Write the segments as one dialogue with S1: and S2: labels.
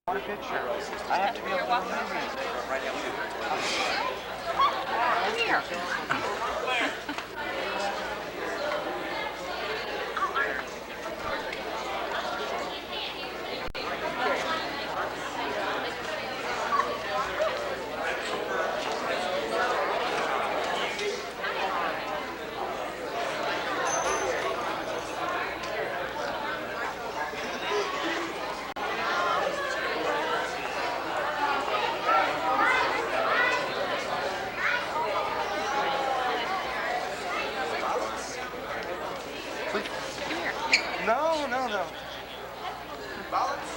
S1: want a picture. I have to be able to remember it. Right here. No, no, no. Balance.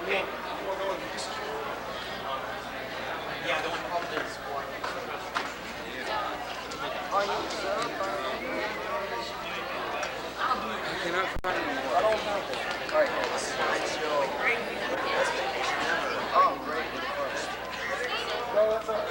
S1: Okay. Yeah, the one problem is for. Are you sure? I cannot find it anymore. I don't know. All right, slideshow. Oh, great. No, that's all.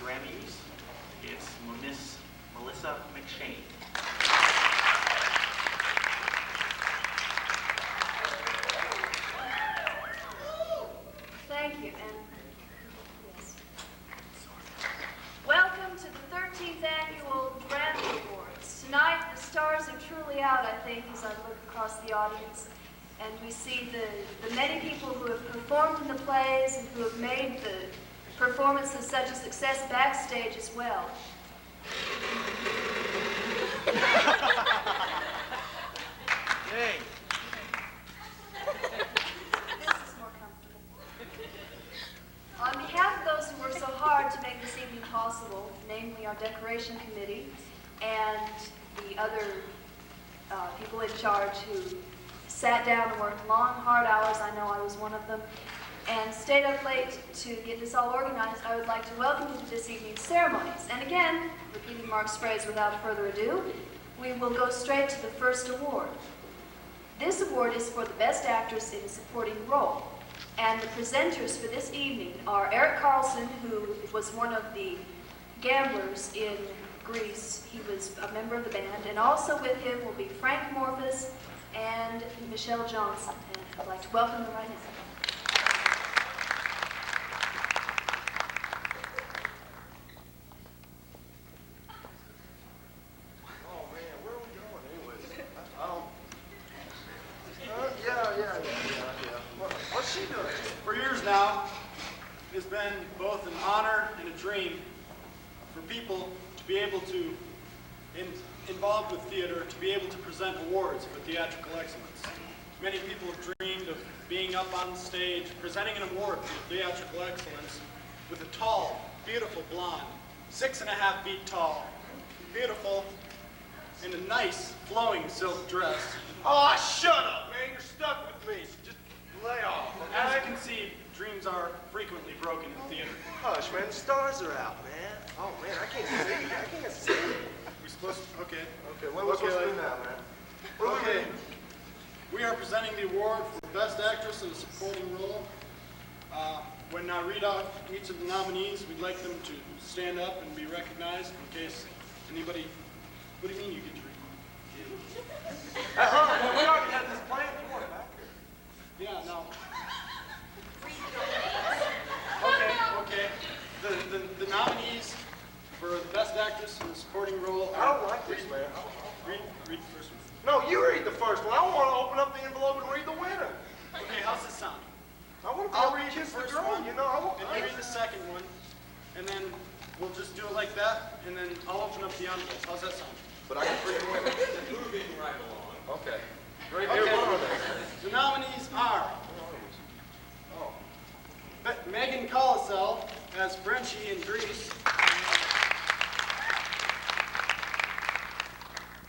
S2: Drammies. It's Miss McShane.
S3: Thank you, and yes. Welcome to the 13th Annual Grammy Awards. Tonight, the stars are truly out, I think, as I look across the audience, and we see the many people who have performed in the plays and who have made the performances such a success backstage as well.
S1: Hey.
S3: This is more comfortable. On behalf of those who worked so hard to make this evening possible, namely our decoration committee and the other people in charge who sat down and worked long, hard hours, I know I was one of them, and stayed up late to get this all organized, I would like to welcome you to this evening's ceremonies. And again, repeating Mark's phrase without further ado, we will go straight to the first award. This award is for the Best Actress in a Supporting Role. And the presenters for this evening are Eric Carlson, who was one of the gamblers in Greece. He was a member of the band. And also with him will be Frank Morphus and Michelle Johnson. And I'd like to welcome them right now.
S4: What's she doing? For years now, it has been both an honor and a dream for people to be able to, involved with theater, to be able to present awards for theatrical excellence. Many people have dreamed of being up on stage, presenting an award for theatrical excellence with a tall, beautiful blonde, 6.5 feet tall, beautiful, in a nice, flowing silk dress.
S5: Oh, shut up, man. You're stuck with me. Just lay off.
S4: As you can see, dreams are frequently broken in theater.
S5: Hush, man. The stars are out, man. Oh, man, I can't see. I can't see.
S4: We're supposed to, okay.
S5: Okay, what are we supposed to do now, man?
S4: Okay. We are presenting the award for Best Actress in a Supporting Role. When I read out each of the nominees, we'd like them to stand up and be recognized in case anybody... What do you mean you get to read?
S5: We already had this plan. You want it back here?
S4: Yeah, no. Okay. The nominees for the Best Actress in a Supporting Role
S5: I
S4: are...
S5: don't like this, man.
S4: Read the first one.
S5: No, you read the first one. I want to open up the envelope and read the winner.
S4: Okay, how's this sound?
S5: I want to
S4: I'll
S5: be able
S4: read
S5: to
S4: the
S5: kiss the
S4: first
S5: girl,
S4: one,
S5: you know. I want
S4: and you read the second one, and then we'll just do it like that, and then I'll open up the envelopes. How's that sound?
S5: But I can read the winner.
S1: Moving right along.
S5: Okay.
S4: Okay.
S5: Here, one of them.
S4: The nominees are Megan Collisell as Frenchie in Grease,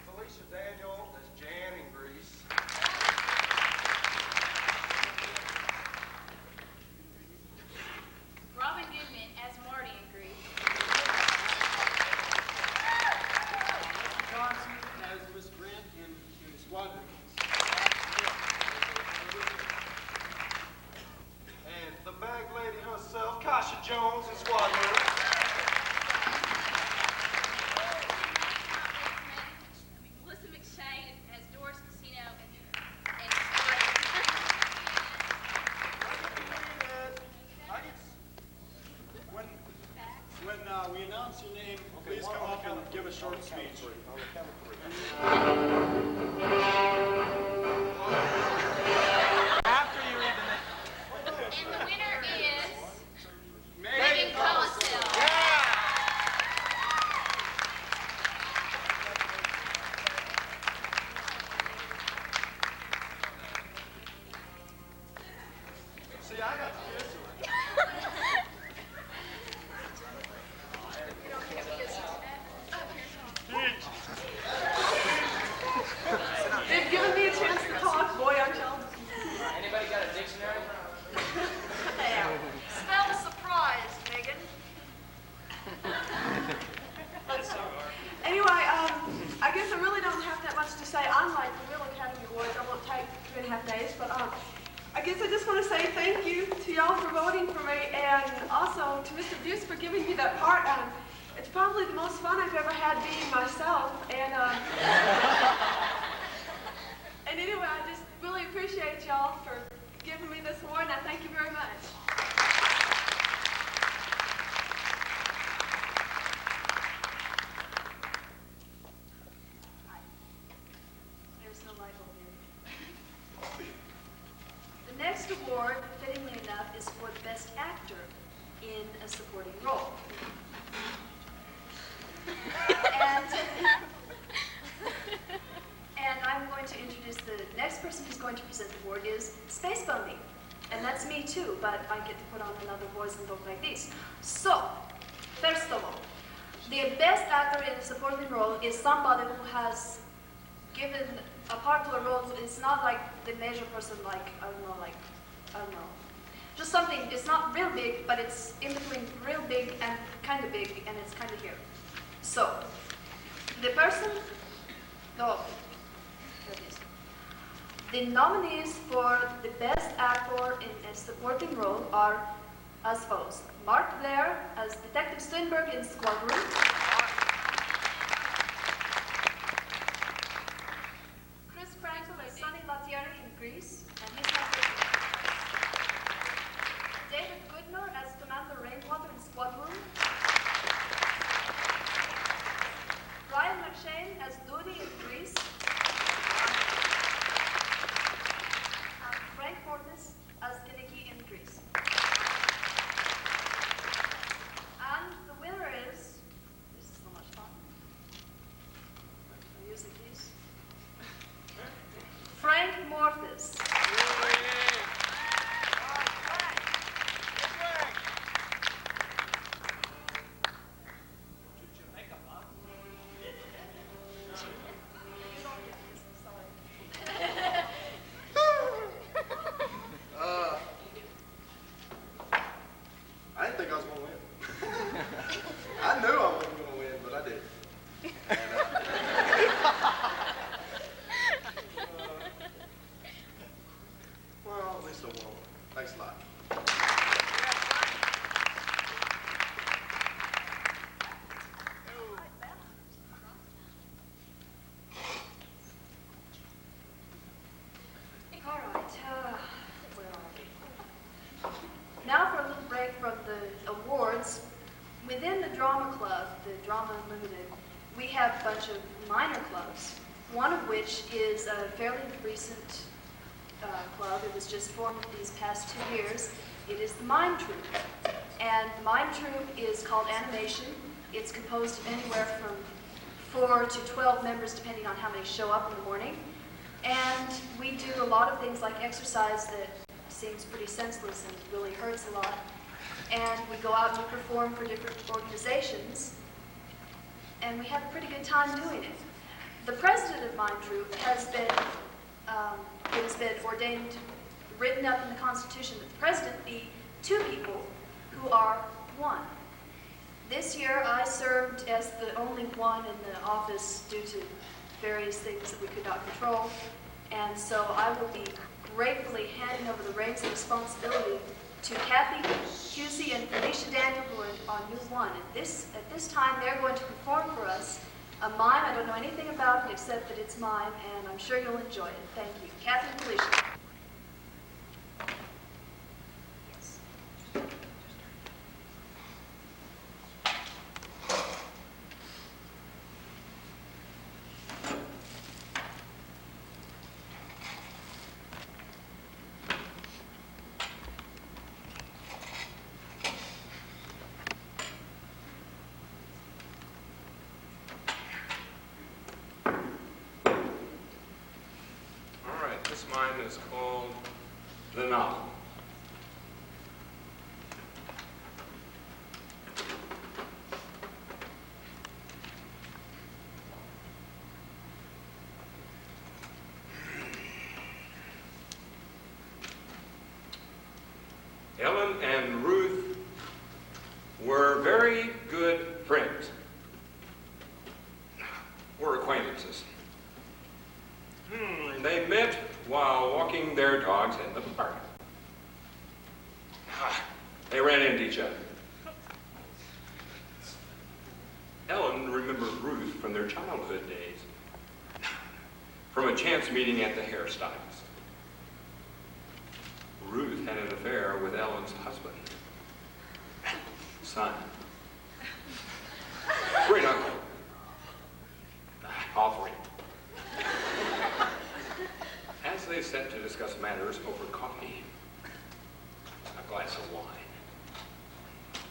S5: Felicia Daniel as Jan in Grease.
S6: Robin Goodman as Marty in Grease.
S4: Johnson as Miss Grant in Squadron,
S5: And the bag lady herself, Kasha Jones in Squadron.
S6: Melissa McShane as Doris Casino and
S4: when we announce your name, please come up and give a short speech.
S5: On the count of three. After you read the name.
S6: And the winner is
S4: Megan
S6: Megan Collisell.
S5: See, I got to kiss her.
S7: They've given me a chance to talk, boy, I'm telling you.
S1: Anybody got a dictionary?
S3: Spell surprise, Megan.
S7: Anyway, I guess I really don't have that much to say. Unlike the real Academy Awards, I won't take 2.5 days, but I guess I just want to say thank you to y'all for voting for me, and also to Mr. Deuce for giving me that part. It's probably the most fun I've ever had being myself, and and anyway, I just really appreciate y'all for giving me this award, and I thank you very much.
S3: There's no light bulb here. The next award, fittingly enough, is for the Best Actor in a Supporting Role. And I'm going to introduce the next person who's going to present the award is Space Bunny. And that's me too, but I get to put on another voice and look like this. So, first of all, the Best Actor in a Supporting Role is somebody who has given a part to a role. It's not like the major person, like, I don't know, just something, it's not real big, but it's in between real big and kind of big, and it's kind of here. So, the person, here it is. The nominees for the Best Actor in a Supporting Role are as follows. Mark Blair as Detective Steinberg in Squadron. Chris Frankel as Sonny Latieri in Grease, and his husband. David Goodner as Commander Rainwater in Squadron. Ryan McShane as Doody in Grease. And Frank Fornes as Kinnicky in Grease. And the winner is, this is so much
S5: me so well. Thanks a lot.
S3: All right, where are we? Now for a little break from the awards. Within the drama club, the Drama Unlimited, we have a bunch of minor clubs, one of which is a fairly recent club. It was just formed these past 2 years. It is the Mime Troupe. And the Mime Troupe is called Animation. It's composed of anywhere from 4 to 12 members, depending on how many show up in the morning. And we do a lot of things like exercise that seems pretty senseless and really hurts a lot. And we go out and we perform for different organizations. And we have a pretty good time doing it. The president of Mime Troupe has been, it has been ordained, written up in the Constitution that the president be 2 people who are 1. This year I served as the only one in the office due to various things that we could not control. And so I will be gratefully handing over the reins of responsibility to Kathy, Husey, and Felicia Daniel, who are new 1. At this time, they're going to perform for us a mime I don't know anything about except that it's mime, and I'm sure you'll enjoy it. Thank you. Kathy and Felicia.
S8: This mime is called The Novel. Ellen and Ruth were very good friends. Were acquaintances. They met while walking their dogs in the park. They ran into each other. Ellen remembered Ruth from their childhood days, from a chance meeting at the hairstylist. Ruth had an affair with Ellen's husband, son, great uncle, all 3. As they sat to discuss matters over coffee, a glass of wine,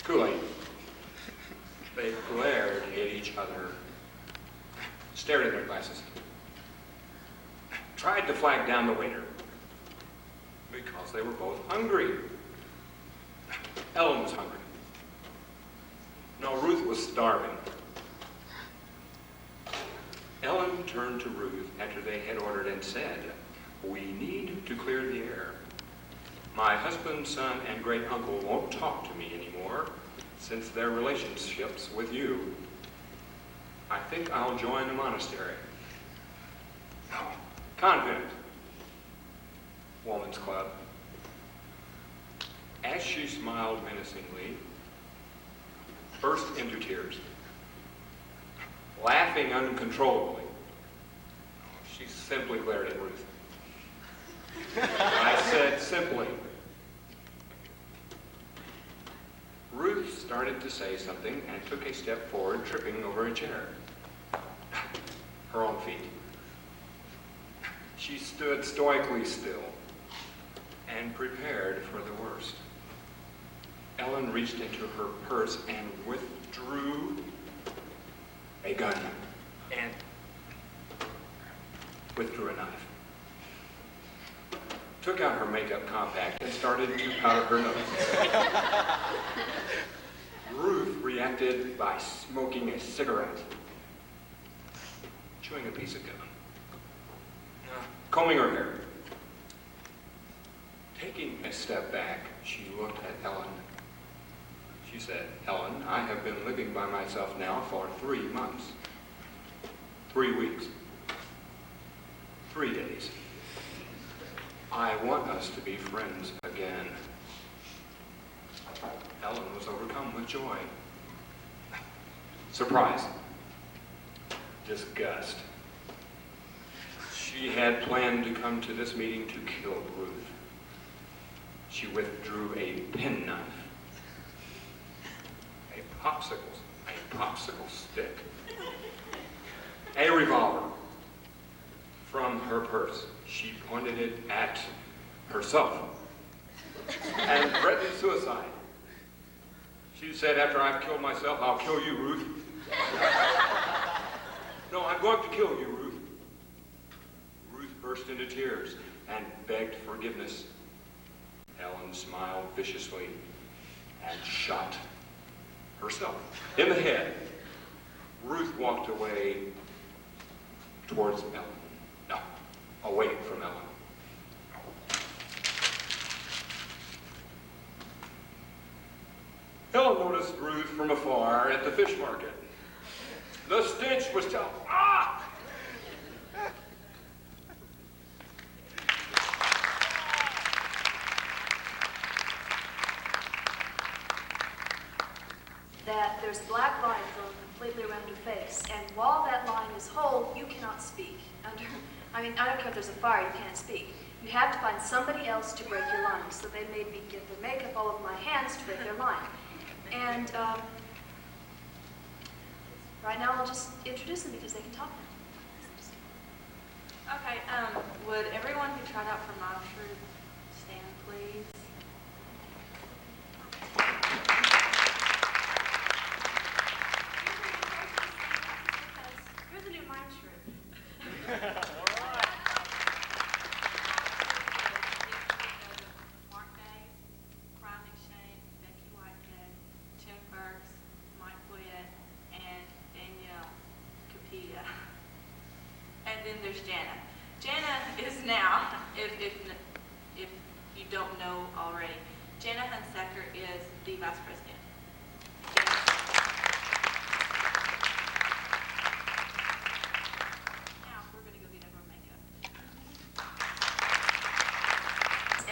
S8: Kool-Aid, they glared at each other, stared at their glasses, tried to flag down the waiter because they were both hungry. Ellen was hungry. No, Ruth was starving. Ellen turned to Ruth after they had ordered and said, "We need to clear the air. My husband, son, and great uncle won't talk to me anymore since their relationships with you. I think I'll join a monastery. No, convent. Woman's club." As she smiled menacingly, burst into tears, laughing uncontrollably. She simply glared at Ruth. I said simply. Ruth started to say something and took a step forward, tripping over a chair. Her own feet. She stood stoically still and prepared for the worst. Ellen reached into her purse and withdrew a gun and withdrew a knife. Took out her makeup compact and started to powder her nose. Ruth reacted by smoking a cigarette, chewing a piece of gum, combing her hair. Taking a step back, she looked at Ellen. She said, "Ellen, I have been living by myself now for 3 months, 3 weeks, 3 days. I want us to be friends again. Ellen was overcome with joy. Surprise. Disgust. She had planned to come to this meeting to kill Ruth. She withdrew a penknife, a popsicle stick, a revolver. From her purse, she pointed it at herself and threatened suicide. She said, after I've killed myself, I'll kill you, Ruth. No, I'm going to kill you, Ruth. Ruth burst into tears and begged forgiveness. Ellen smiled viciously and shot herself in the head. Ruth walked away towards Ellen. No, away from Ellen. Ellen noticed Ruth from afar at the fish market. The stench was
S3: that there's a black line drawn completely around your face, and while that line is whole, you cannot speak. I don't care if there's a fire, you can't speak. You have to find somebody else to break your line. So they made me get their makeup all over my hands to break their line. And right now I'll just introduce them because they can talk now.
S9: Okay, would everyone who tried out for mob troop stand, please? You're the new mime troop. Mark Days, Brian McShane, Becky Whitehead, Tim Burks, Mike Boyette, and Danielle Capilla. And then there's Jana. Jana is now, if you don't know already, Jana Hunsaker is the vice president. Now we're going to go get our makeup.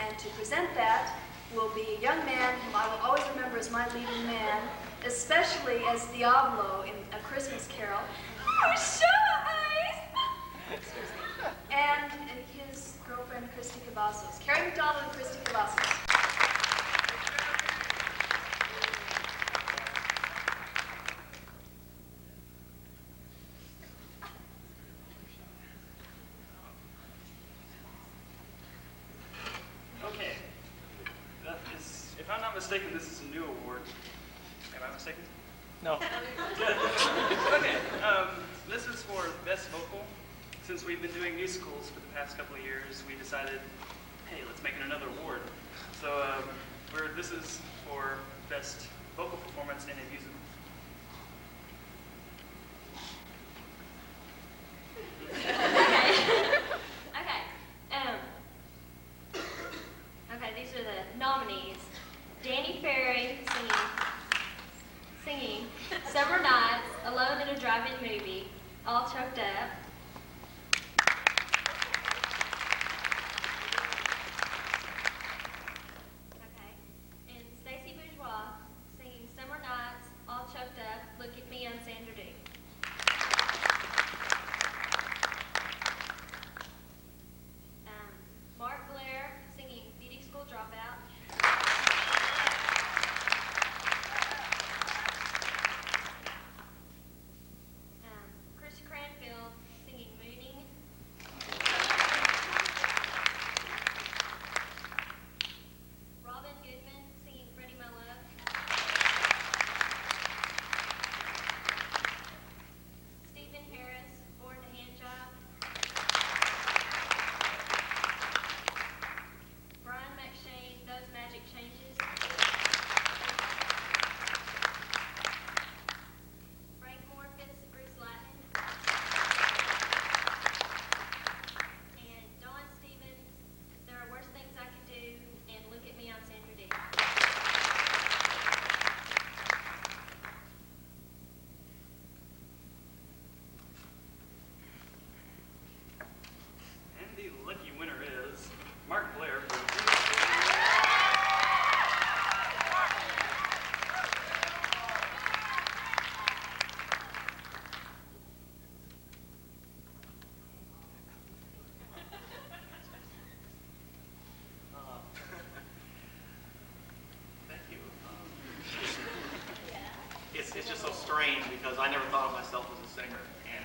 S3: And to present that will be a young man whom I will always remember as my leading man, especially as Diablo in A Christmas Carol. Oh, shut up, and his girlfriend, Christy Cavazos. Carrie McDonald and Christy Cavazos.
S4: Okay. If I'm not mistaken, this is a new award. Am I mistaken?
S10: No.
S4: Okay. This is for Best Vocal. Since we've been doing musicals for the past couple of years, we decided, hey, let's make it another award. So this is for Best Vocal Performance in a Musical.
S6: Okay, these are the nominees. Danny Ferry singing Summer Nights, Alone in a Drive-In Movie, All Choked Up. Okay, and Stacey Bourgeois singing Summer Nights, All Choked Up, Look at Me, I'm Sandra Dee. Mark Blair singing Beauty School Dropout. Chris Cranfield singing Mooning. Robin Goodman singing Freddie My Love. Stephen Harris, Born to Handjob. Brian McShane, Does
S2: because I never thought of myself as a singer. And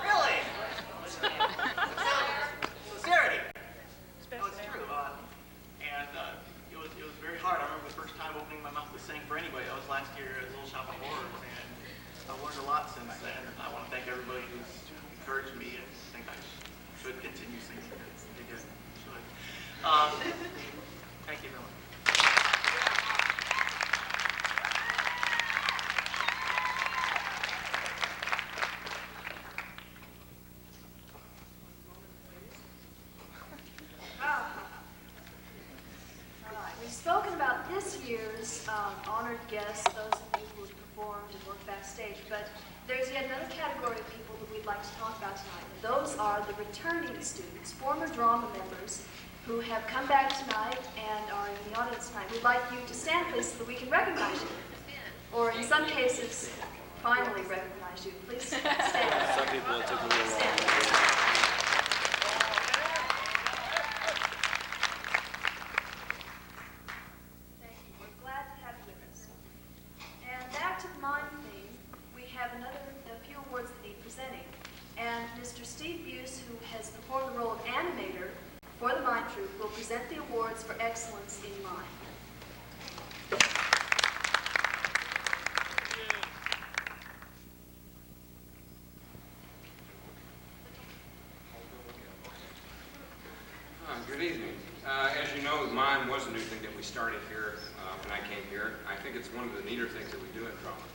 S2: really? Sincerity. No, it's true. And it was very hard. I remember the first time opening my mouth to sing for anybody. That was last year at Little Shop of Horrors, and I've learned a lot since then. I want to thank everybody who's encouraged me and think I should continue singing. Because I should. Thank you very much.
S3: We've spoken about this year's honored guests, those of you who have performed and worked backstage, but there's yet another category of people that we'd like to talk about tonight, and those are the returning students, former drama members who have come back tonight and are in the audience tonight. We'd like you to stand, please, so that we can recognize you, or in some cases, finally recognize you. Please stand.
S1: Some people it took a little
S3: Stand.
S1: while.
S3: Thank you. We're glad to have you with us. And back to the mime theme, we have a few awards that need presenting. And Mr. Steve Buse, who has performed the role of animator for the mime troupe, will present the awards for excellence in mime.
S8: Good evening. As you know, mime was a new thing that we started here when I came here. I think it's one of the neater things that we do in drama.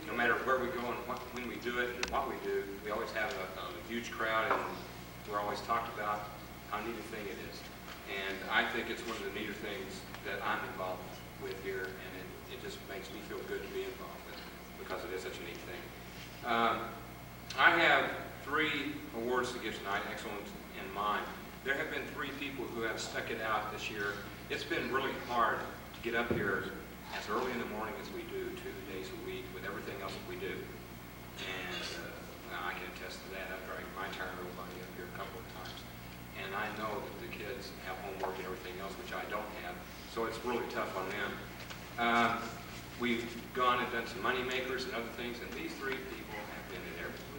S8: No matter where we go and when we do it and what we do, we always have a huge crowd, and we're always talked about how neat a thing it is. And I think it's one of the neater things that I'm involved with here, and it just makes me feel good to be involved with it because it is such a neat thing. I have 3 awards to give tonight, excellence in mime. There have been 3 people who have stuck it out this year. It's been really hard to get up here as early in the morning as we do, 2 days a week, with everything else that we do. And I can attest to that. I've dragged my entire little body up here a couple of times. And I know that the kids have homework and everything else, which I don't have. So it's really tough on them. We've gone and done some money makers and other things, and these 3 people have been in everything.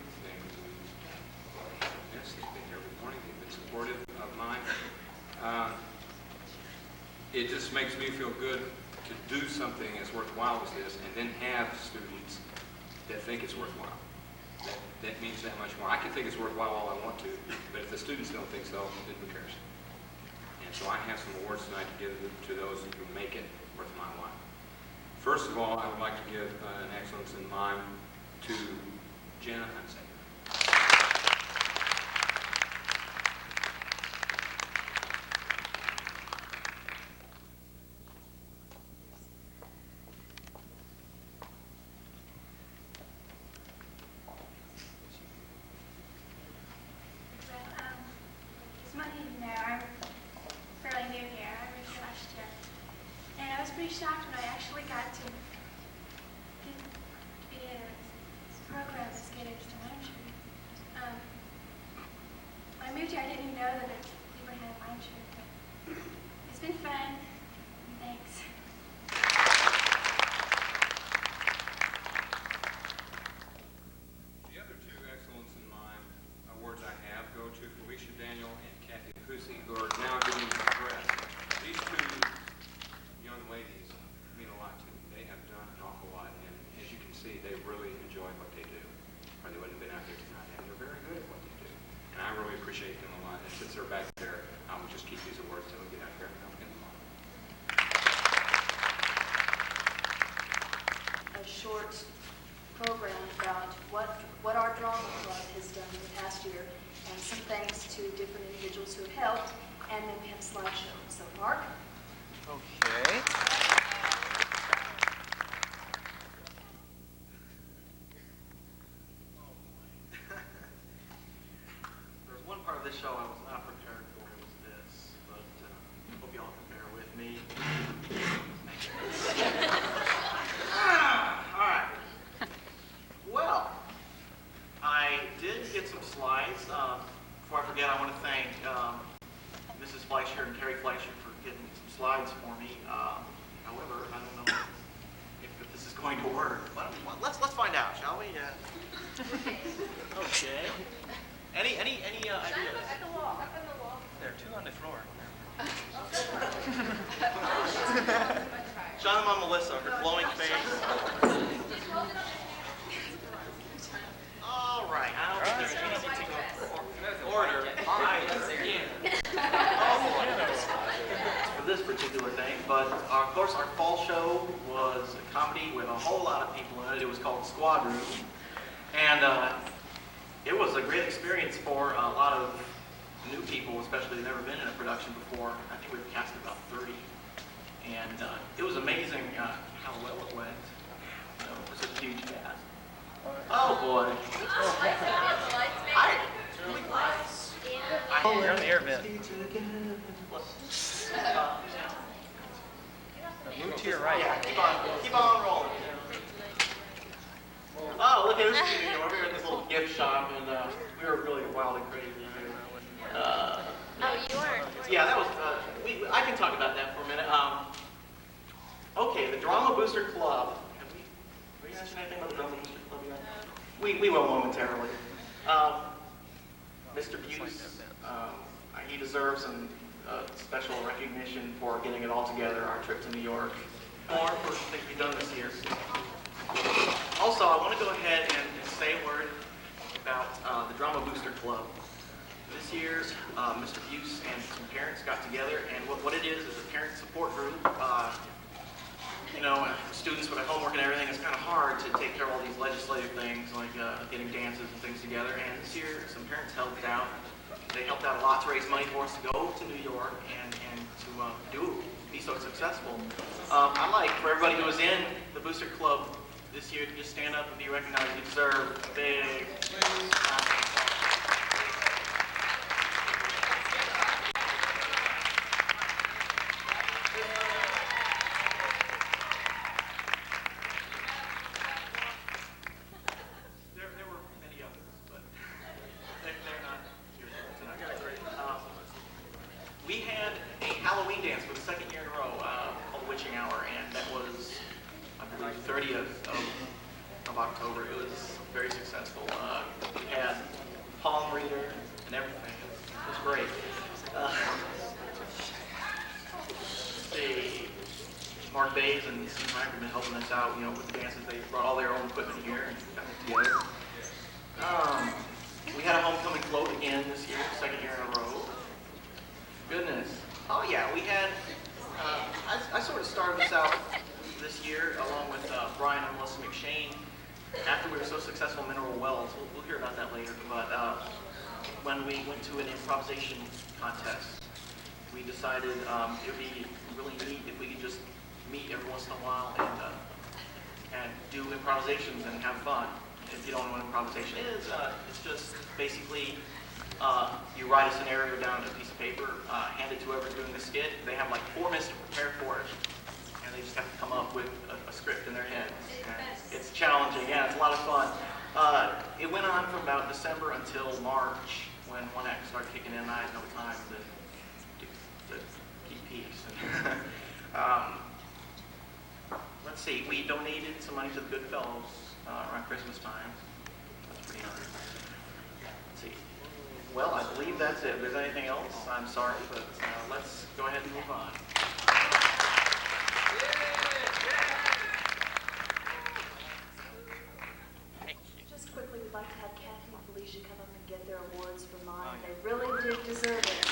S8: Yes, they've been here every morning. They've been supportive of mine. It just makes me feel good to do something as worthwhile as this, and then have students that think it's worthwhile. That means that much more. I can think it's worthwhile all I want to, but if the students don't think so, then who cares? And so I have some awards tonight to give to those who make it worth my while. First of all, I would like to give an excellence in mime to Jenna Hunsaker.
S10: As many of you know, I'm fairly new here. I moved here last year. And I was pretty shocked when I actually got to be in this program as skating to mime troupe. When I moved here, I didn't even know that we even had a mime troupe. But it's been fun. Thanks.
S8: The other 2 excellence in mime awards I have go to Felicia Daniel and Kathy Pussy, who are now giving the press. These 2 young ladies mean a lot to me. They have done an awful lot, and as you can see, they really enjoy what they do, or they wouldn't have been out here tonight. And they're very good at what they do, and I really appreciate them a lot. And since they're back there, I will just keep these awards till we get out here and help them along.
S3: A short program about what our drama club has done in the past year, and some thanks to different individuals who have helped, and then we have a slideshow. So, Mark?
S1: Okay.
S2: There's one part of this show I was not prepared for, it was this, but hope y'all can bear with me. All right. Well, I did get some slides. Before I forget, I want to thank Mrs. Fleischer and Carrie Fleischer for getting some slides for me. I However, I don't know if this is going to work. But let's find out, shall we? Okay. Any ideas?
S9: At the wall. Up on the wall.
S2: There are two on the floor. Shine them on Melissa, her glowing face. All right, I don't think there's anything to order. All right, for this particular thing, but of course our fall show was a comedy with a whole lot of people in it. It was called Squad Room, and it was a great experience for a lot of new people, especially who've never been in a production before. I think we've cast about 30. And it was amazing how well it went. You know, it was a huge cast. Oh boy. You're on the air vent. Move to your right. Yeah, keep on rolling. Oh, look at this. We were at this little gift shop, and we were really wild and crazy.
S6: Oh, you weren't.
S2: Yeah, that was. I can talk about that for a minute. Okay, the Drama Booster Club. Have we mentioned anything about the Drama Booster Club yet? We will momentarily. Mr. Buse, he deserves some special recognition for getting it all together. Our trip to New York. More for things we've done this year. Also, I want to go ahead and say a word about the Drama Booster Club. This year, Mr. Buse and some parents got together, and what it is a parent support group. You know, students with their homework and everything, it's kind of hard to take care of all these legislative things like getting dances and things together. And this year, some parents helped out. They helped out a lot to raise money for us to go to New York and to be so successful. I'd like for everybody who was in the Booster Club this year to just stand up and be recognized. You deserve a big out, you know, with the dances. They brought all their own equipment here and got it together. We had a homecoming float again this year, second year in a row. Goodness. Oh yeah, we had, I sort of started this out this year along with Brian and Melissa McShane after we were so successful in Mineral Wells. We'll hear about that later, but when we went to an improvisation contest, we decided it would be really neat if we could just meet every once in a while and do improvisations and have fun. If you don't know what improvisation is, it's just basically you write a scenario down on a piece of paper, hand it to whoever's doing the skit. They have like 4 minutes to prepare for it, and they just have to come up with a script in their head. It's challenging, yeah, it's a lot of fun. It went on from about December until March when one act started kicking in and I had no time to keep peace. Let's see, we donated some money to the Goodfellows around Christmas time. That's pretty nice. Let's see. Well, I believe that's it. If there's anything else, I'm sorry, but let's go ahead and move on.
S3: Just quickly, we'd like to have Kathy and Felicia come up and get their awards for mine. They really did deserve it.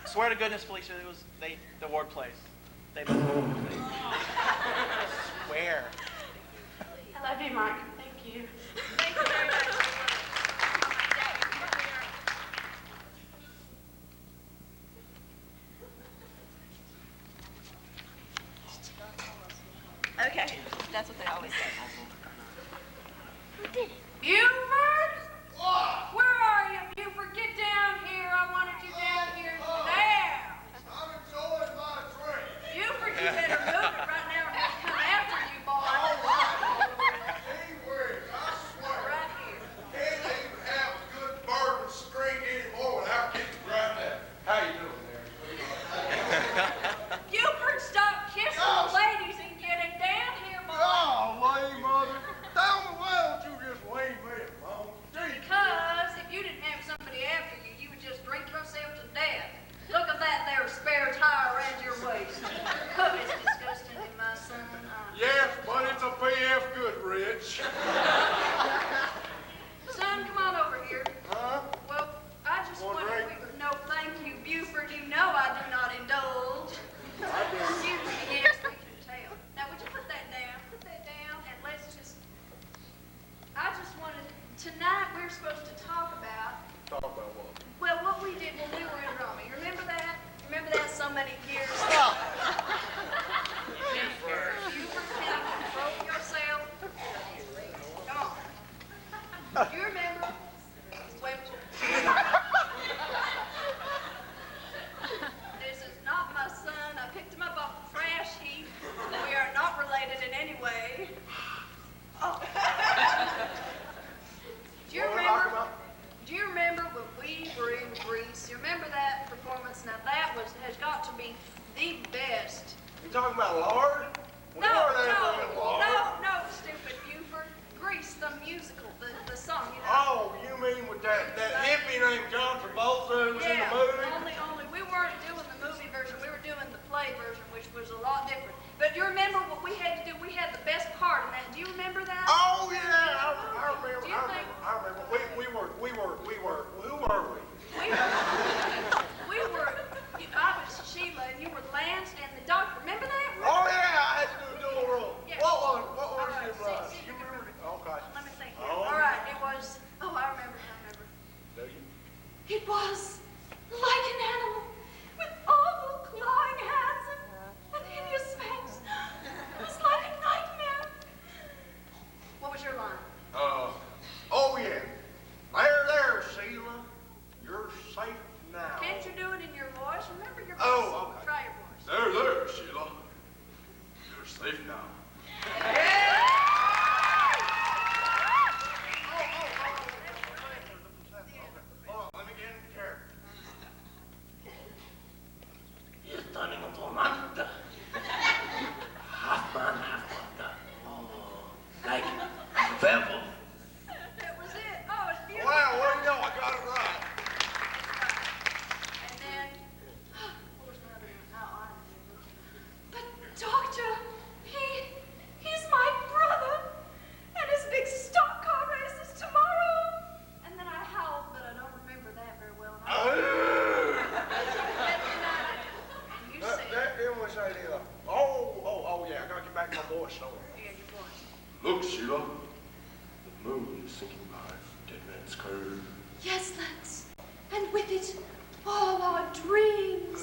S2: Swear to goodness, Felicia, it was the award place. They swear.
S7: I love you, Mike. Thank you.
S9: Thank you very much.
S7: many years. You can control yourself. Come on. Do you remember when... This is not my son. I picked him up off the trash heap. We are not related in any way. Oh. Do you remember when we were in Greece? You remember that performance? Now that has got to be the best.
S5: You talking about Lord? We weren't ever in Lord.
S7: No, stupid Buford. Grease, the musical, the song, you know.
S5: Oh, you mean with that hippie named John Travolta who was in the movie?
S7: Only we weren't doing the movie version. We were doing the play version, which was a lot different. But you remember what we had to do? We had the best part in that. Do you remember that?
S5: Oh yeah, I remember.
S7: Do you think?
S5: I remember. Who were we?
S7: I was Sheila and you were Lance and the doctor. Remember that?
S5: Oh yeah, I had to do a dual role.
S7: Yeah.
S5: What was
S7: All
S5: it?
S7: right,
S5: You remember? Okay.
S7: Let me think.
S5: Oh.
S7: All right, it was. Oh, I remember.
S5: Do you?
S7: It was like an animal with awful clawing hands and hideous fangs. It was like a nightmare. What was your line?
S5: Oh yeah. There, Sheila. You're safe now.
S7: Can't you do it in your voice? Remember your voice?
S5: Oh, okay.
S7: Try your voice.
S5: There, Sheila. You're safe now. Hold on, let me get into character.
S11: You're turning into a monster. Half man, half monster. Oh, like a werewolf.
S7: That was it. Oh, it's beautiful.
S5: Wow, where you go? I got it right.
S7: And then, what was another one? Oh, I remember. But doctor, he's my brother, and his big stock car race is tomorrow. And then I howled, but I don't remember that very well. And you said,
S5: That was a deal. Oh, yeah, I gotta get back to my voice.
S7: yeah, your voice.
S8: Look, Sheila. The moon is sinking by Dead Man's Cove.
S7: Yes, Lance, and with it, all our dreams.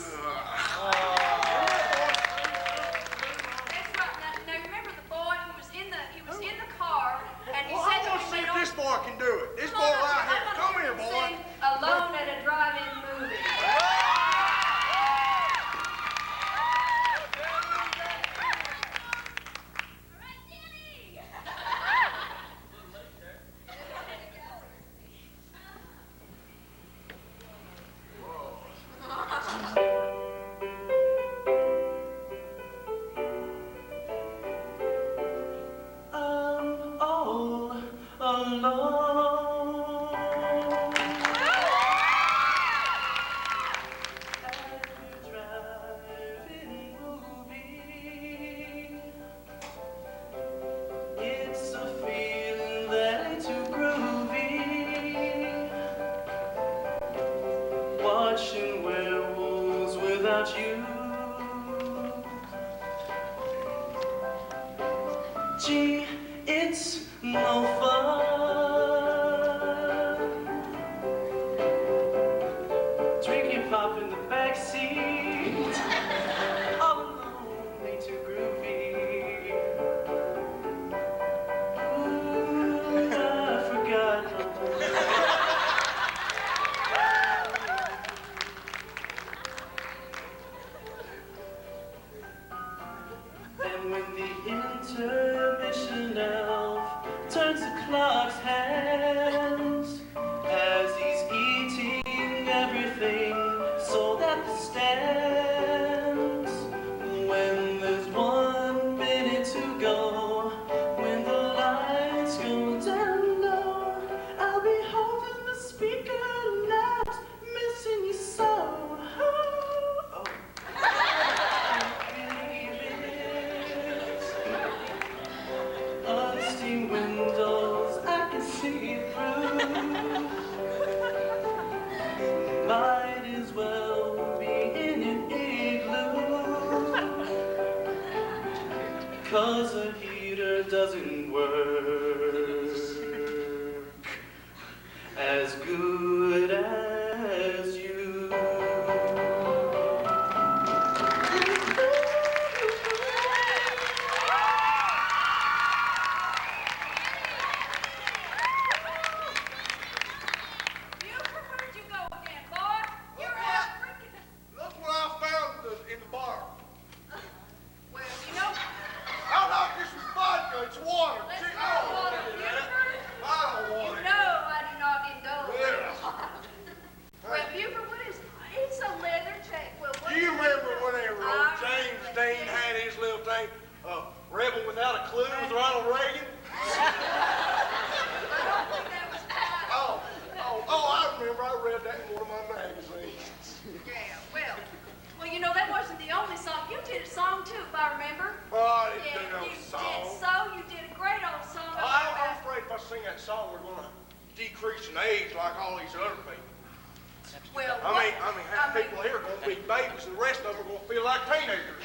S7: That's right. Now remember the boy who was in the car, and he
S5: Well,
S7: said
S5: I
S7: that
S5: want to
S7: we
S5: see
S7: went
S5: if
S7: on.
S5: this boy can do it. This
S7: Come
S5: boy
S7: on,
S5: right
S7: I
S5: here.
S7: want
S5: Come
S7: you
S5: here,
S7: to
S5: boy.
S7: sing Alone at a Drive-In Movie.
S11: I'm all alone. At the drive-in movie. It's a feeling that ain't too groovy. Watching werewolves without you. Gee, it's no fun. Drinking pop in the backseat. All alone ain't too groovy. Ooh, I forgot. And when the intermission elf turns the clock's hands as he's eating everything sold at the stands. When there's 1 minute to go, when the lights go down low, I'll be holding the speaker loud, missing you so. Oh. Unsteamed windows, I can see through. Might as well be in an igloo. 'Cause a heater doesn't work as good as you.
S5: sing that song, we're gonna decrease in age like all these other people.
S7: Well,
S5: I mean, half people here are gonna be babies, and the rest of them are gonna feel like teenagers.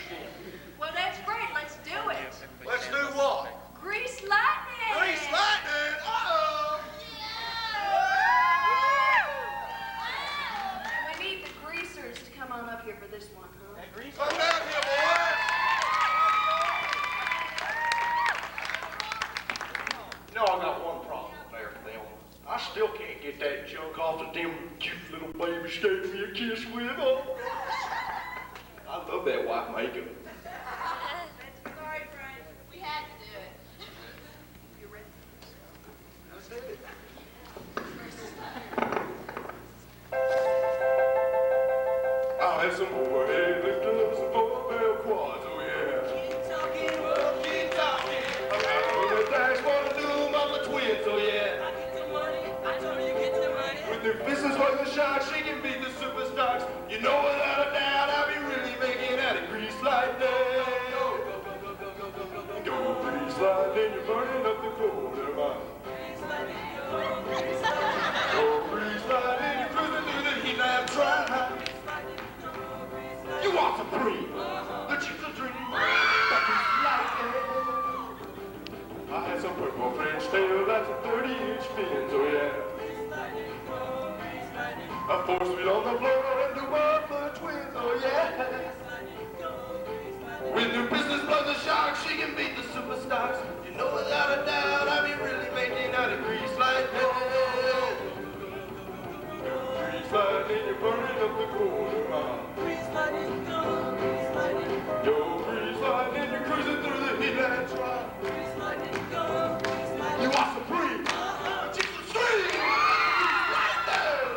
S7: well, that's great. Let's do it.
S5: Let's do what?
S7: Grease lightning.
S5: Grease lightning. Uh-oh.
S3: We need the greasers to come on up here for this one, huh?
S5: Come down here, boys. No, I got one problem there for them. I still can't get that junk off of them cute little babies gave me a kiss with. Oh. I love that white makeup.
S7: Sorry, Frank. We had to do it. You ready?
S5: Let's do it. I had some overhead lifters, some four-barrel quads, oh yeah. Keep talking, well, keep talking. I got a little dash for the new mama twins, oh yeah. I get the money, I told you get the money. With their business worth a shot, she can beat the superstars. You know without a doubt, I'll be really making out of grease like that. Go grease lightning, you're burning up the quarter mile. Go grease lightning, you're cruising through the heat lamp dry. You want some cream, the chips are dream, but grease lightning. I had some purple French tail, that's some 30-inch fins, oh yeah. A 4-speed on the floor and 2 Butler twins, oh yeah. With her business brother shark, she can beat the superstars. You know without a doubt, I'll be really making out of grease lightning. Grease lightning, you're burning up the quarter mile. Grease lightning, go, grease lightning. Yo, grease lightning, you're cruising through the heat and dry. Grease lightning, go, grease lightning. You are supreme, chicks are stream. Grease lightning.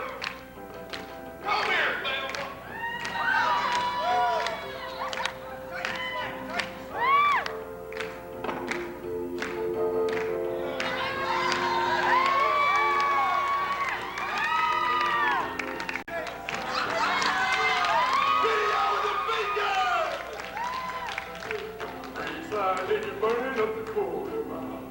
S5: Come here, Blair. You're burning up the quarter mile.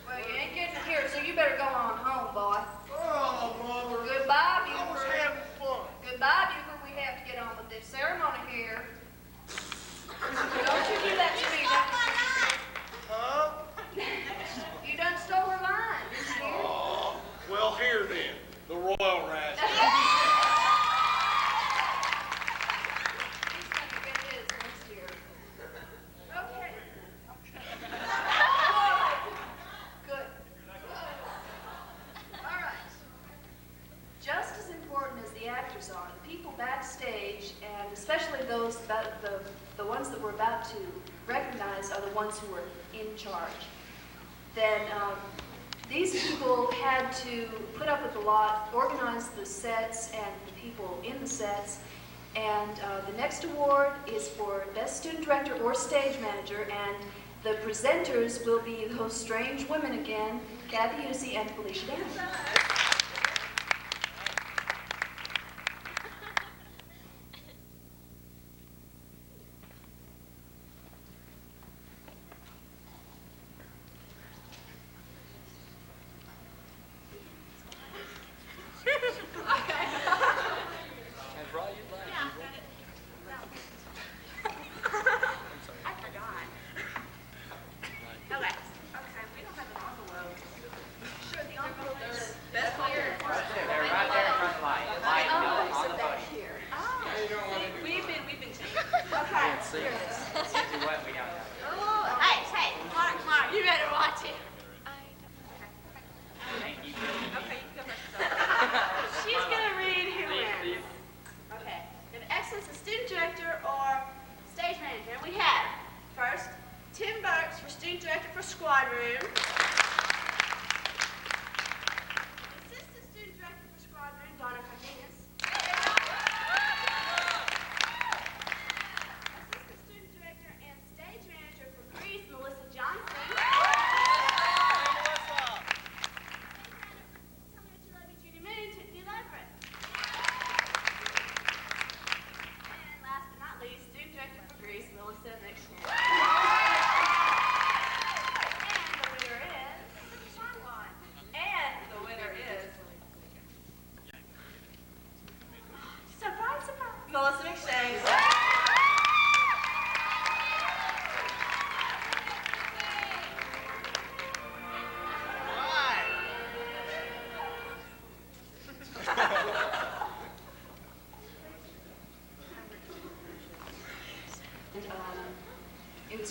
S3: Well, you ain't getting here, so you better go on home, boy.
S5: Oh, Mother.
S3: Goodbye,
S5: I was
S3: Buford.
S5: having fun.
S3: Goodbye, Buford. We have to get on with this ceremony here. Don't you do that to me.
S5: Huh?
S3: You done stole her line, didn't you?
S5: Oh, well, here then, the royal rat.
S3: He's gonna get his next year. Okay. Good. All right. Just as important as the actors are, the people backstage, and especially those the ones that we're about to recognize, are the ones who are in charge. Then these people had to put up with a lot, organize the sets and the people in the sets. And the next award is for Best Student Director or Stage Manager, and the presenters will be those strange women again, Kathy Husey and Felicia Downs.
S10: I forgot. Okay, we don't have an envelope.
S7: Sure, the envelope is best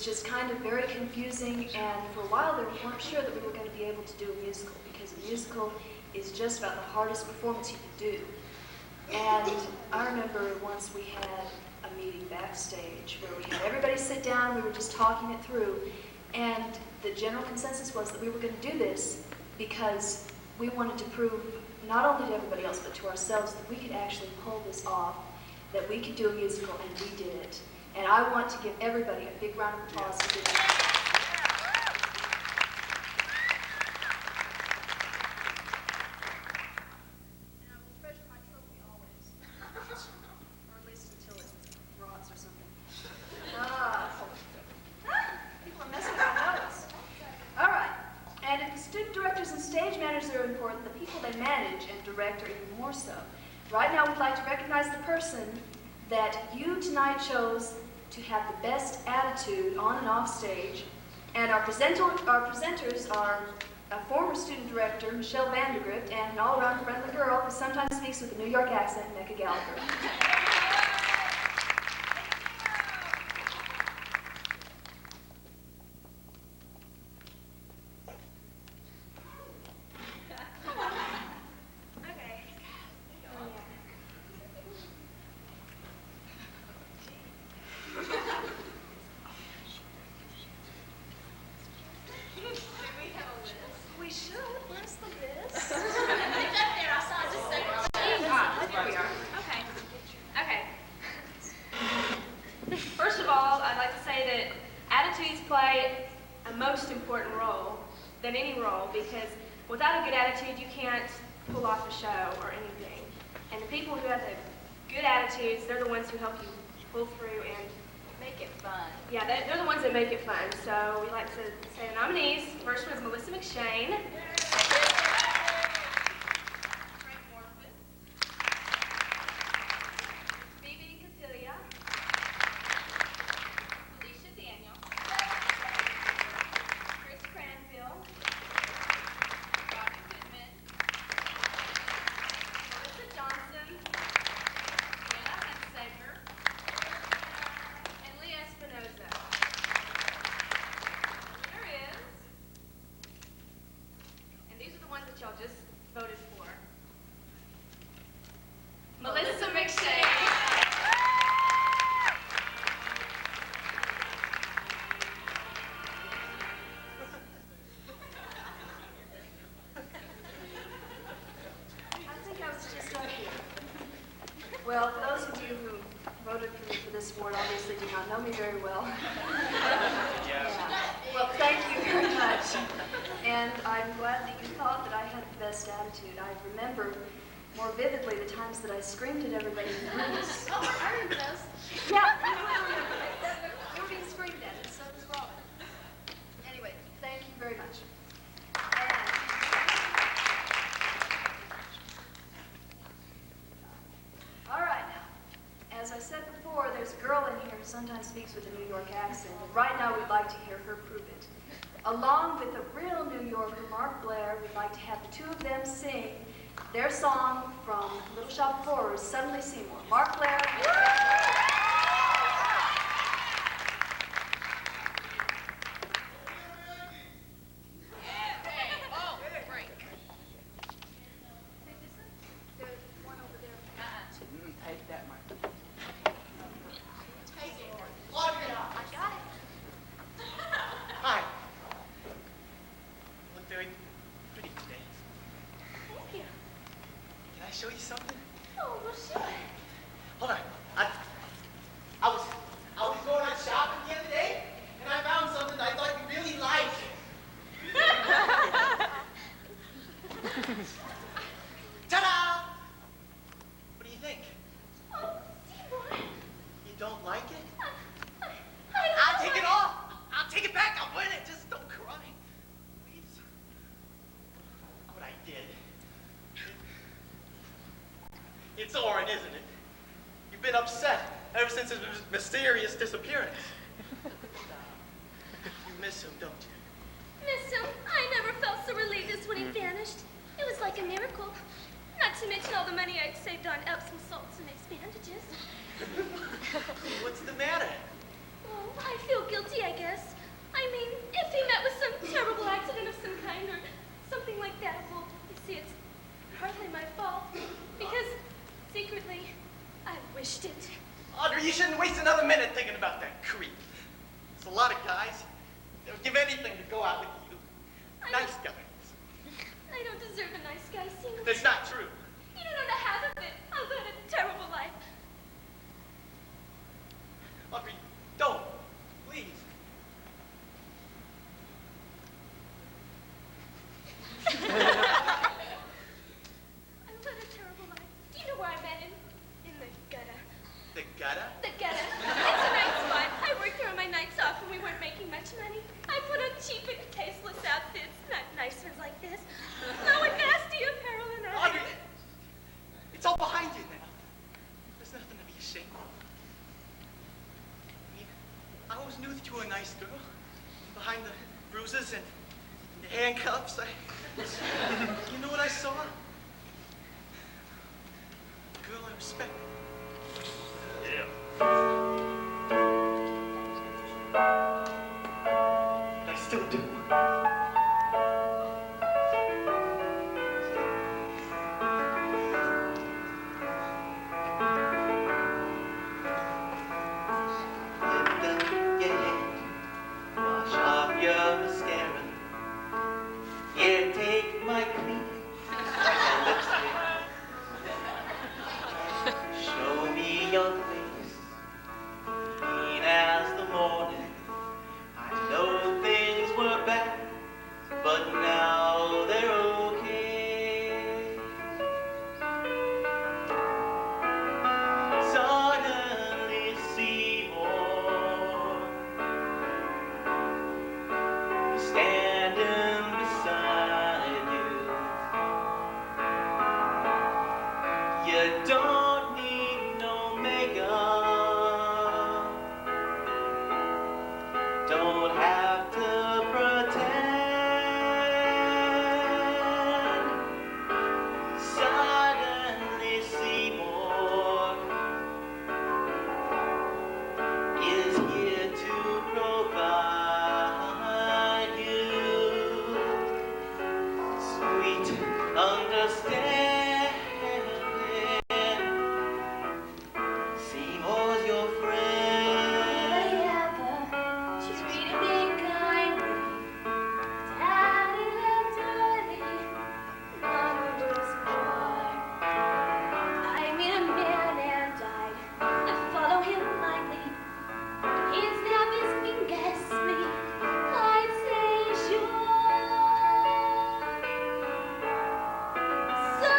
S3: just kind of very confusing, and for a while there we weren't sure that we were going to be able to do a musical, because a musical is just about the hardest performance you can do. And I remember once we had a meeting backstage where we had everybody sit down, we were just talking it through, and the general consensus was that we were going to do this because we wanted to prove not only to everybody else but to ourselves that we could actually pull this off, that we could do a musical, and we did it. And I want to give everybody a big round of applause for doing that. And I will treasure my trophy always. Or at least until it rots or something. People are messing with my notes. All right. And if the student directors and stage managers are important, the people they manage and direct are even more so. Right now, we'd like to recognize the person that you tonight chose to have the best attitude on and off stage. And our presenters are a former student director, Michelle Vandergrift, and an all-around friendly girl who sometimes speaks with a New York accent, Mecca Gallagher.
S10: Because without a good attitude, you can't pull off a show or anything. And the people who have the good attitudes, they're the ones who help you pull through and
S9: Make it fun.
S10: yeah, they're the ones that make it fun. So we like to say the nominees. First one is Melissa McShane. Melissa McShane.
S3: I think I was just up here. Well, those of you who voted for me for this award obviously do not know me very well. Yeah. Well, thank you very much. And I'm glad that you thought that I had the best attitude. I remember more vividly the times that I screamed at everybody in the room.
S10: Oh, I remember those.
S3: Yeah, we were being screamed at, and so was Robin. Anyway, thank you very much. All right, now, as I said before, there's a girl in here who sometimes speaks with a New York accent, and right now we'd like to hear her prove it. Along with a real New Yorker, Mark Blair, we'd like to have the two of them sing their song from Little Shop of Horrors, Suddenly Seymour. Mark Blair.
S2: Show you something?
S10: Oh, well, sure.
S2: Hold on. I was going out shopping the other day, and I found something that I thought you'd really like. Ta-da! What do you think?
S10: Oh, Seymour.
S2: You don't like it?
S10: I'll
S2: take it off. I'll take it back. I'll win it. Just don't cry. Please. What I did. It's Oren, isn't it? You've been upset ever since his mysterious disappearance. You miss him, don't you?
S6: Miss him. I never felt so relieved as when he vanished. It was like a miracle. Not to mention all the money I'd saved on Epsom salts and mixed bandages.
S2: What's the matter?
S6: Well, I feel guilty, I guess. I mean, if he met with some terrible accident of some kind or something like that, well, you see, it's hardly my fault. Because, secretly, I wished it.
S2: Audrey, you shouldn't waste another minute thinking about that creep. There's a lot of guys. They'll give anything to go out with you. Nice guys.
S6: I don't deserve a nice guy, single.
S2: That's not true.
S6: You don't know the half of it. I've led a terrible life.
S2: Audrey, don't. Please.
S6: I've led a terrible life. Do you know where I met him? In the gutter.
S2: The gutter?
S6: The gutter. It's a night spot. I worked there on my nights off when we weren't making much money. I put on cheap and tasteless outfits, not nice ones like this. No, and nasty apparel and all.
S2: Audrey, it's all behind you now. There's nothing to be ashamed of. I mean, I always knew that you were a nice girl. Behind the bruises and the handcuffs, you know what I saw? A girl I respect.
S11: Yeah.
S2: I still do.
S12: Wash off your mascara. Yeah, take my cream and lipstick. Show me your face, clean as the morning. I know things were bad, but now they're okay. Suddenly Seymour standing beside you. You don't need no makeup. Don't have to pretend. Suddenly Seymour is here to provide you sweet understanding. Seymour's your friend.
S6: She's treated me kindly. Daddy left early. Mama was born. I met a man and died. I follow him blindly. His name is Mingus me. I'd say sure. So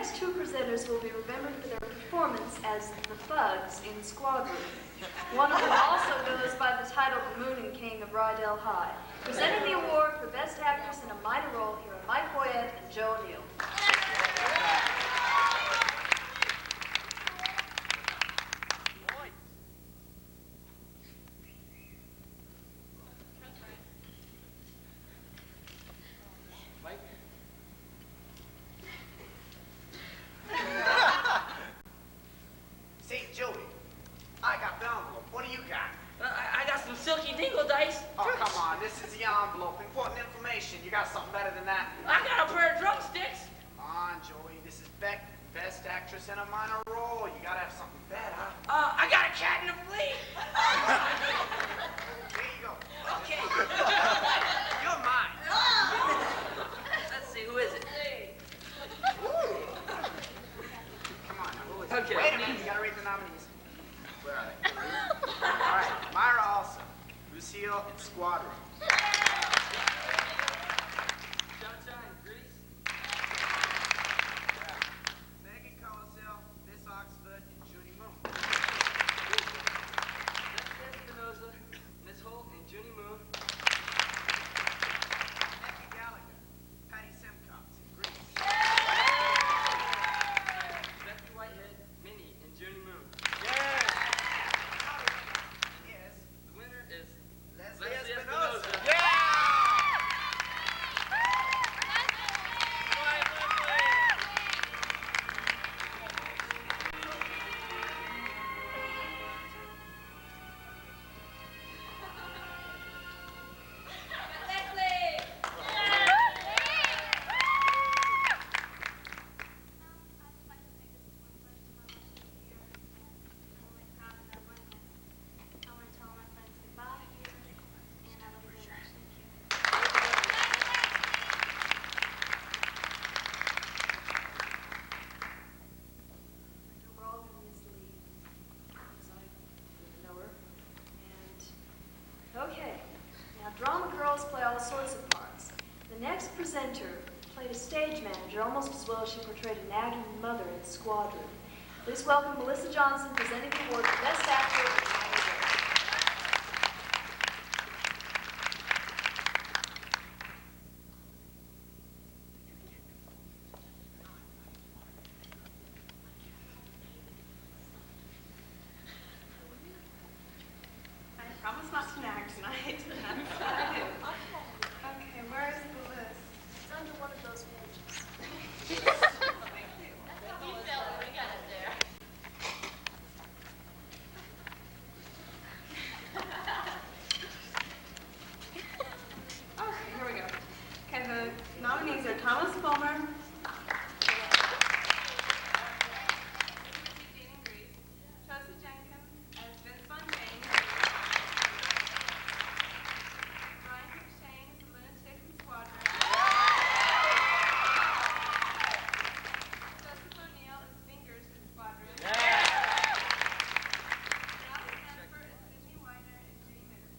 S3: next two presenters will be remembered for their performance as the thugs in Squadron. One of them also goes by the title of Moon and King of Rydell High. Presenting the award for Best Actress in a Minor Role here are Mike Boyette and Joe O'Neill.
S2: Say, Joey, I got the envelope. What do you got?
S12: I got some silky dingle dice.
S2: Oh, come on. This is the envelope. Important information. You got something better than that?
S12: I got a pair of drumsticks.
S2: Come on, Joey. This is Best Actress in a Minor Role. You gotta have something better.
S12: I got a cat in a flea.
S2: There you go.
S12: Okay.
S2: You're mine.
S12: Let's see, who is it?
S2: Come on now. Who is
S12: Okay.
S2: it? Wait a minute. You gotta read the nominees. Where are they? All right. Myra Olson, Lucille, and Squadron.
S12: Sunshine, Grease.
S2: Megan Collisell, Miss Oxford, and Judy Moon.
S12: That's Espinosa, Miss Holt, and Junie Moon.
S2: Becky Gallagher, Patty Simcox, and Grease.
S12: Becky Whitehead, Minnie, and Junie Moon.
S2: Yes.
S12: The winner is
S2: Leslie
S12: Leslie
S2: Espinosa.
S12: Espinosa.
S2: Yeah.
S3: We're all going to miss Lee, because I didn't know her. And, okay, now drama girls play all sorts of parts. The next presenter played a stage manager almost as well as she portrayed a nagging mother in Squadron. Please welcome Melissa Johnson presenting the award for Best Actor in a Minor Role.
S7: I promise not to nag tonight. That's what I do. Okay, where's the list?
S3: It's under one of those pages.
S7: Okay, here we go. Okay, the nominees are Thomas Fulmer, Chelsea Jenkins as Vince Von Jane, Ryan McShane as the Lunatic in Squadron, Joseph O'Neill as Fingers in Squadron, Ralph Stanford as Sydney Wider and Jane Mitter.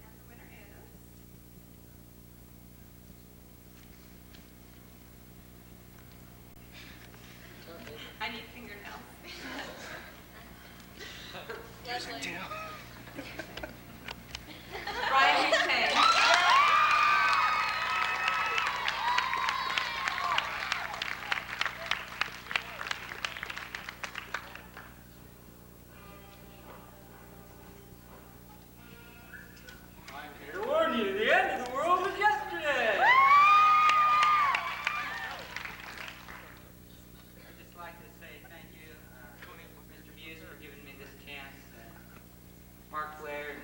S7: And the winner is... I need fingernails. Ryan McShane.
S12: I'm here to warn you, the end of the world was yesterday. I'd just like to say thank you, Mr. Muse, for giving me this chance. Mark Blair and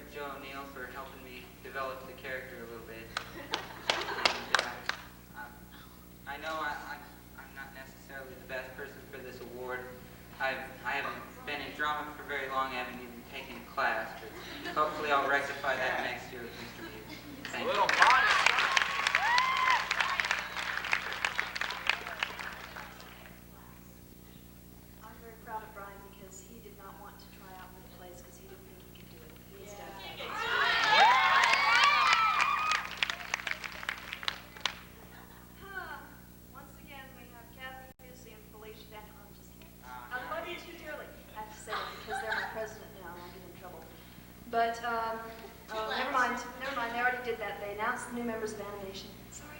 S3: of animation. Sorry,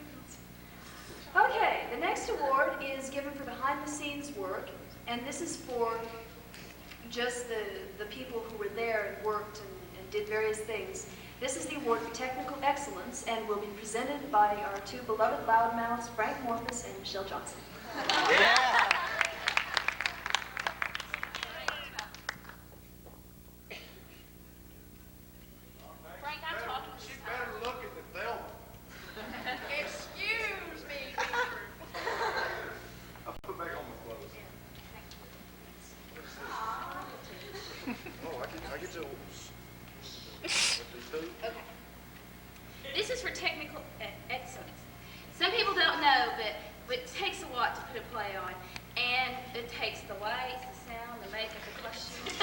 S3: girls. Okay, the next award is given for behind-the-scenes work, and this is for just the people who were there and worked and did various things. This is the award for technical excellence and will be presented by our two beloved loudmouths, Frank Morphus and Michelle Johnson.
S11: Yeah.
S6: Frank, I'm talking to
S5: She
S6: you.
S5: better look at the film.
S6: Excuse me.
S5: I'll put back on my clothes. Oh, I get to.
S6: Okay. This is for technical excellence. Some people don't know, but it takes a lot to put a play on. And it takes the lights, the sound, the makeup, the costumes.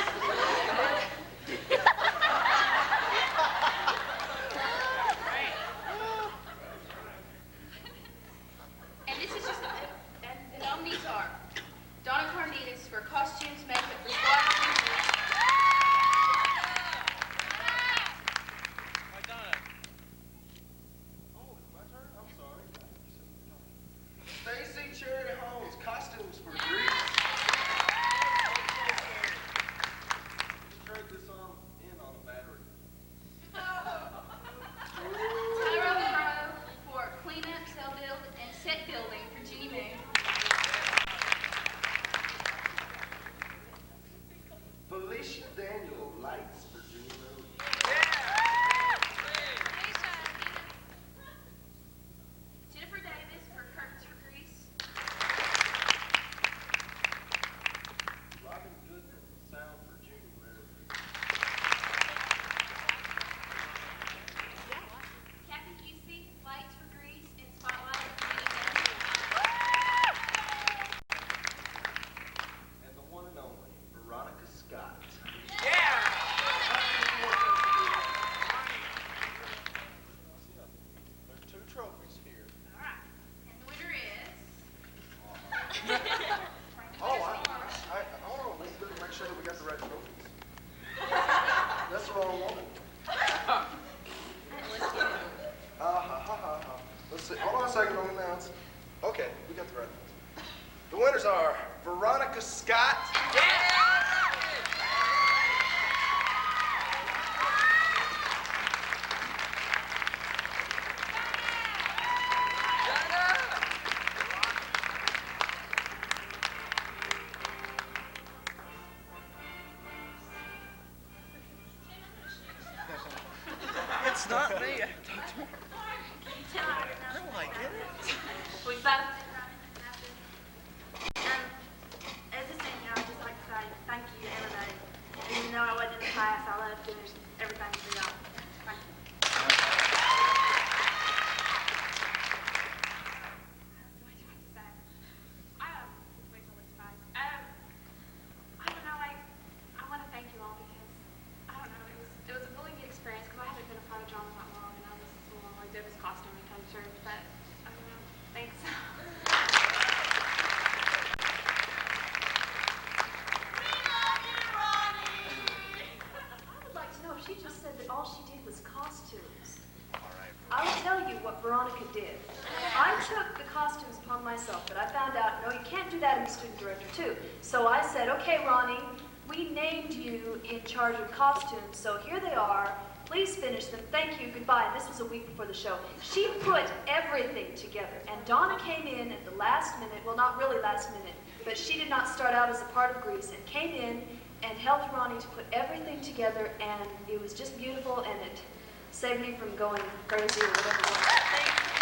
S6: And this is just, and the nominees are Donna Carnitas for costumes, makeup, for squad.
S4: Costumes for Greece. Just turned this in on a battery.
S6: Tyrone Crow for cleanup, cell build, and set building for Ginny Moon.
S5: Felicia Daniel, lights for Jimmy Moon.
S6: Jennifer Davis for curtains for Grease.
S4: Robin Goodman, sound for June Mary.
S6: Kathy Busey, lights for Grease, and spotlight for Ginny Moon.
S4: And the one and only, Veronica Scott. There's two trophies here.
S6: All right. And the winner is...
S5: Oh, hold on. Let's make sure that we got the right trophies. That's the wrong one. Let's see. Hold on a second on the announce. Okay, we got the right ones. The winners are Veronica Scott.
S2: It's not me.
S10: We both did running happen. As a senior, I'd just like to say thank you to everybody. Even though I wasn't in the class, I love doing everything for y'all. Thank you. What do I say? Wait till it's five. I don't know, I want to thank you all because, I don't know, it was a really good experience because I haven't been a part of drama that long and I was so long. I did this costume and culture, but I don't know. Thanks.
S3: I would like to know, she just said that all she did was costumes. I will tell you what Veronica did. I took the costumes upon myself, but I found out, no, you can't do that in the student director too. So I said, okay, Ronnie, we named you in charge of costumes, so here they are. Please finish them. Thank you. Goodbye. And this was a week before the show. She put everything together. And Donna came in at the last minute. Well, not really last minute, but she did not start out as a part of Grease and came in and helped Ronnie to put everything together. And it was just beautiful, and it saved me from going crazy or whatever it was.